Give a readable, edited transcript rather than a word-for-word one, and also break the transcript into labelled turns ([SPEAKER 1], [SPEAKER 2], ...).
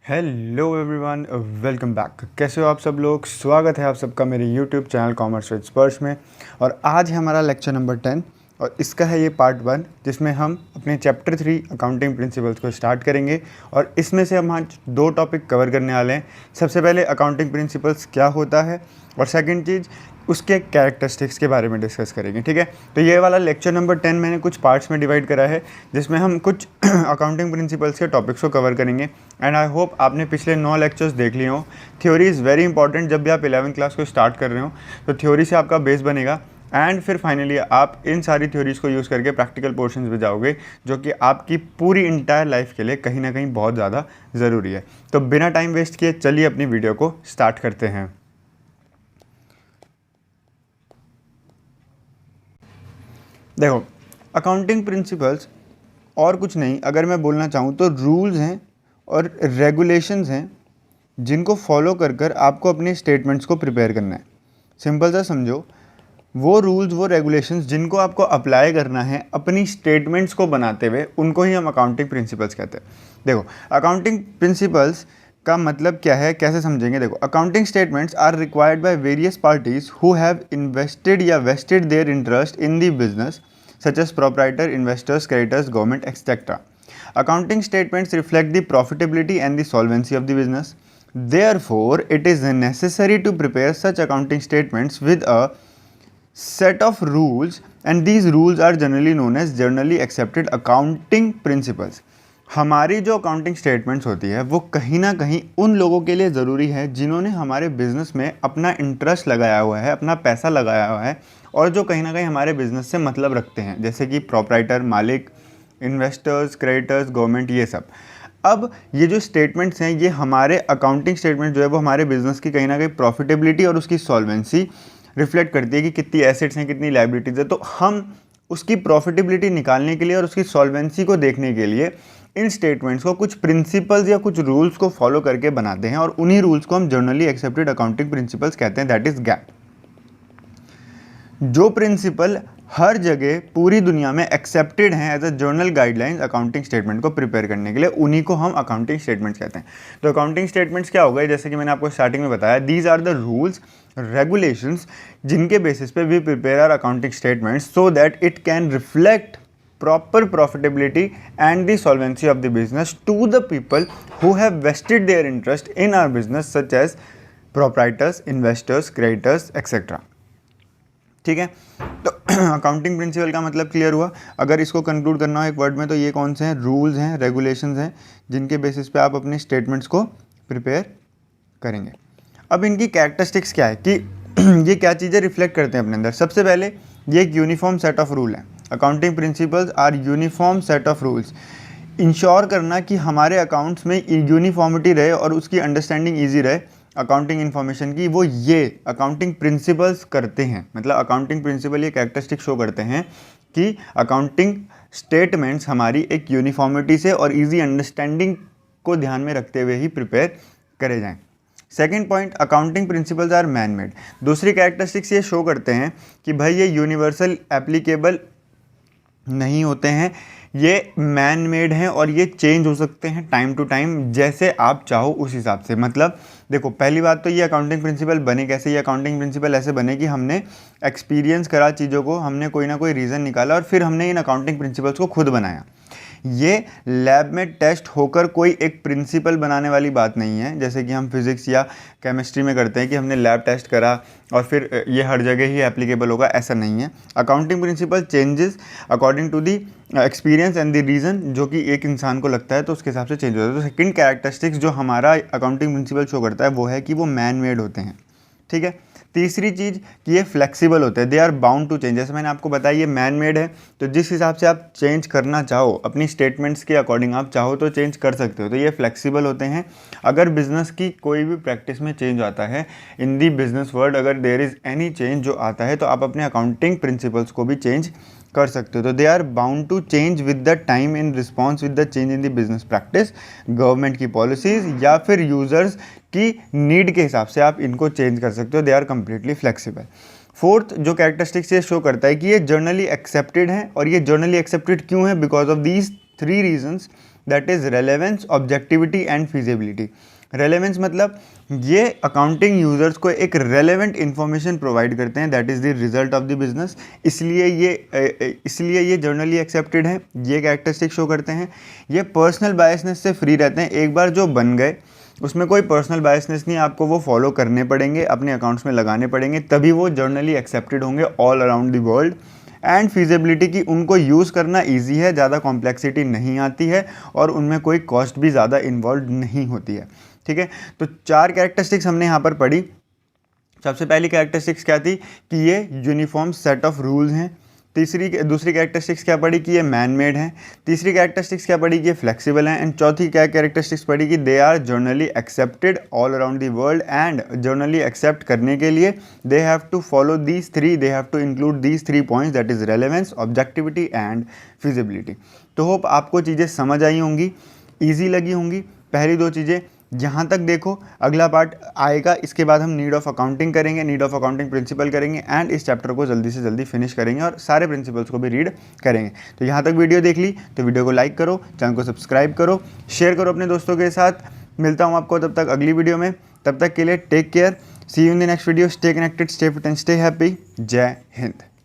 [SPEAKER 1] Hello everyone, welcome back. कैसे हो आप सब लोग? स्वागत है आप सबका मेरे यूट्यूब चैनल कॉमर्स विद स्पर्श में। और आज है हमारा लेक्चर नंबर 10 और इसका है ये पार्ट 1, जिसमें हम अपने चैप्टर 3 अकाउंटिंग प्रिंसिपल्स को स्टार्ट करेंगे। और इसमें से हम आज 2 टॉपिक कवर करने वाले हैं। सबसे पहले अकाउंटिंग प्रिंसिपल्स क्या होता है और सेकंड चीज़ उसके कैरेक्टरिस्टिक्स के बारे में डिस्कस करेंगे। ठीक है, तो ये वाला लेक्चर नंबर 10 मैंने कुछ पार्ट्स में डिवाइड करा है, जिसमें हम कुछ अकाउंटिंग प्रिंसिपल्स के टॉपिक्स को कवर करेंगे। एंड आई होप आपने पिछले 9 लेक्चर्स देख लिए हों। Theory is very important. जब भी आप 11वीं क्लास को स्टार्ट कर रहे हो तो थ्योरी से आपका बेस बनेगा एंड फिर फाइनली आप इन सारी थ्योरीज़ को यूज़ करके प्रैक्टिकल पोर्शंस में जाओगे, जो कि आपकी पूरी इंटायर लाइफ के लिए कहीं ना कहीं बहुत ज़्यादा ज़रूरी है। तो बिना टाइम वेस्ट किए चलिए अपनी वीडियो को स्टार्ट करते हैं। देखो, अकाउंटिंग प्रिंसिपल्स और कुछ नहीं, अगर मैं बोलना चाहूँ तो रूल्स हैं और रेगुलेशंस हैं जिनको फॉलो कर कर आपको अपने स्टेटमेंट्स को प्रिपेयर करना है। सिंपल सा समझो, वो रूल्स वो रेगुलेशंस जिनको आपको अप्लाई करना है अपनी स्टेटमेंट्स को बनाते हुए, उनको ही हम अकाउंटिंग प्रिंसिपल्स कहते हैं। देखो, अकाउंटिंग प्रिंसिपल्स का मतलब क्या है, कैसे समझेंगे? देखो, accounting statements are required by various parties who have invested या wasted their interest in the business such as proprietor, investors, creditors, government, etc. Accounting statements reflect the profitability and the solvency of the business. Therefore, it is necessary to prepare such accounting statements with a set of rules, and these rules are generally known as generally accepted accounting principles. हमारी जो accounting statements होती है वो कहीं ना कहीं उन लोगों के लिए ज़रूरी है जिन्होंने हमारे बिज़नेस में अपना इंटरेस्ट लगाया हुआ है, अपना पैसा लगाया हुआ है, और जो कहीं ना कहीं हमारे बिज़नेस से मतलब रखते हैं, जैसे कि प्रोप्राइटर, मालिक, इन्वेस्टर्स, क्रेडिटर्स, गवर्नमेंट, ये सब। अब ये जो स्टेटमेंट्स हैं, ये हमारे अकाउंटिंग स्टेटमेंट जो है वो हमारे बिज़नेस की कहीं ना कहीं प्रॉफिटेबिलिटी और उसकी सॉल्वेंसी रिफ्लेक्ट करती है कि कितनी एसेट्स हैं, कितनी लायबिलिटीज़ है। तो हम उसकी प्रॉफिटेबिलिटी निकालने के लिए और उसकी सॉल्वेंसी को देखने के लिए इन स्टेटमेंट्स को कुछ प्रिंसिपल्स या कुछ रूल्स को फॉलो करके बनाते हैं, और उन्हीं रूल्स को हम जनरली एक्सेप्टेड अकाउंटिंग प्रिंसिपल्स कहते हैं, दैट इज गैप। जो प्रिंसिपल हर जगह पूरी दुनिया में एक्सेप्टेड हैं as a general guidelines accounting statement को प्रिपेयर करने के लिए, उन्हीं को हम अकाउंटिंग स्टेटमेंट्स कहते हैं। तो अकाउंटिंग स्टेटमेंट्स क्या हो गए, जैसे कि मैंने आपको स्टार्टिंग में बताया, these are the rules, regulations जिनके बेसिस पे we prepare our accounting statements so that it can reflect proper profitability and the solvency of the business to the people who have vested their interest in our business such as proprietors, investors, creditors, etc. ठीक है, तो accounting principle का मतलब clear हुआ। अगर इसको conclude करना हो एक वर्ड में तो ये कौन से हैं? रूल्स हैं, रेगुलेशंस हैं, जिनके बेसिस पे आप अपने स्टेटमेंट्स को प्रिपेयर करेंगे। अब इनकी कैरेक्टरिस्टिक्स क्या है कि ये क्या चीज़ें रिफ्लेक्ट करते हैं अपने अंदर। सबसे पहले ये एक यूनिफॉर्म सेट ऑफ रूल है। Accounting principles are uniform set of rules. Ensure करना कि हमारे अकाउंट्स में यूनिफॉर्मिटी रहे और उसकी अंडरस्टैंडिंग ईजी रहे अकाउंटिंग इन्फॉर्मेशन की, वो ये अकाउंटिंग प्रिंसिपल्स करते हैं। मतलब अकाउंटिंग प्रिंसिपल ये कैरेक्टरिस्टिक शो करते हैं कि अकाउंटिंग स्टेटमेंट्स हमारी एक यूनिफॉर्मिटी से और ईजी अंडरस्टैंडिंग को ध्यान में रखते हुए ही प्रिपेयर करे जाएँ। Second point, accounting principles are man made. दूसरी कैरेक्टरिस्टिक्स ये शो करते हैं कि भाई ये यूनिवर्सल एप्लीकेबल नहीं होते हैं, ये मैन मेड हैं और ये चेंज हो सकते हैं टाइम टू टाइम, जैसे आप चाहो उस हिसाब से। मतलब देखो, पहली बात तो ये अकाउंटिंग प्रिंसिपल बने कैसे? ये अकाउंटिंग प्रिंसिपल ऐसे बने कि हमने एक्सपीरियंस करा चीज़ों को, हमने कोई ना कोई रीज़न निकाला और फिर हमने इन अकाउंटिंग प्रिंसिपल्स को खुद बनाया। ये लैब में टेस्ट होकर कोई एक प्रिंसिपल बनाने वाली बात नहीं है, जैसे कि हम फिज़िक्स या केमिस्ट्री में करते हैं कि हमने लैब टेस्ट करा और फिर ये हर जगह ही एप्लीकेबल होगा, ऐसा नहीं है। Accounting principle changes according to the experience and the reason, जो कि एक इंसान को लगता है तो उसके हिसाब से चेंज होता है। तो सेकंड कैरेक्टरिस्टिक्स जो हमारा अकाउंटिंग प्रिंसिपल शो करता है वो है कि वो मैन मेड होते हैं। ठीक है, तीसरी चीज़ कि ये फ्लेक्सिबल होते हैं, they are bound to change. जैसे मैंने आपको बताया ये मैन मेड है, तो जिस हिसाब से आप चेंज करना चाहो अपनी स्टेटमेंट्स के अकॉर्डिंग आप चाहो तो चेंज कर सकते हो। तो ये फ्लेक्सिबल होते हैं। अगर बिजनेस की कोई भी प्रैक्टिस में चेंज आता है इन दी बिजनेस वर्ल्ड, अगर देयर इज़ एनी चेंज जो आता है तो आप अपने अकाउंटिंग प्रिंसिपल्स को भी चेंज कर सकते हो। तो they are bound to change with the time in response with the change in the business practice, government की पॉलिसीज़ या फिर यूज़र्स की नीड के हिसाब से आप इनको चेंज कर सकते हो। They are completely flexible. Fourth जो कैरेक्टरिस्टिक्स ये शो करता है कि ये जर्नली एक्सेप्टेड हैं, और ये जर्नली एक्सेप्टेड क्यों है? Because of these 3 reasons that is relevance, objectivity and feasibility. Relevance मतलब ये अकाउंटिंग यूजर्स को एक रेलेवेंट इन्फॉर्मेशन प्रोवाइड करते हैं, that is the result of the business, इसलिए ये जर्नली एक्सेप्टेड है, ये कैरेक्टरिस्टिक शो करते हैं। ये पर्सनल बायसनेस से फ्री रहते हैं, एक बार जो बन गए उसमें कोई पर्सनल बायसनेस नहीं, आपको वो फॉलो करने पड़ेंगे, अपने अकाउंट्स में लगाने पड़ेंगे, तभी वो जर्नली एक्सेप्टेड होंगे all around the world. And feasibility की उनको यूज़ करना ईजी है, ज़्यादा कॉम्प्लेक्सिटी नहीं आती है और उनमें कोई कॉस्ट भी ज़्यादा इन्वॉल्व नहीं होती है। ठीक है, तो 4 कैरेक्टरिस्टिक्स हमने यहाँ पर पढ़ी। सबसे पहली कैरेक्टरिस्टिक्स क्या थी कि ये यूनिफॉर्म सेट ऑफ रूल्स हैं। दूसरी कैरेक्टरिस्टिक्स क्या पढ़ी कि ये मैन मेड हैं। तीसरी कैरेक्टरिस्टिक्स क्या पढ़ी कि ये फ्लेक्सिबल हैं। एंड चौथी क्या कैरेक्टरिस्टिक्स पढ़ी कि they are generally accepted all around the world. And generally accept करने के लिए they have to follow these 3, they have to include these 3 points, that is relevance, objectivity and feasibility. तो hope आपको चीज़ें समझ आई होंगी, ईजी लगी होंगी। पहली 2 चीज़ें यहाँ तक देखो, अगला पार्ट आएगा, इसके बाद हम नीड ऑफ अकाउंटिंग करेंगे, नीड ऑफ अकाउंटिंग प्रिंसिपल करेंगे एंड इस चैप्टर को जल्दी से जल्दी फिनिश करेंगे और सारे प्रिंसिपल्स को भी रीड करेंगे। तो यहाँ तक वीडियो देख ली तो वीडियो को लाइक करो, चैनल को सब्सक्राइब करो, शेयर करो अपने दोस्तों के साथ। मिलता हूँ आपको तब तक अगली वीडियो में, तब तक के लिए take care, see you in the next video, stay connected, stay fit and stay happy. जय हिंद।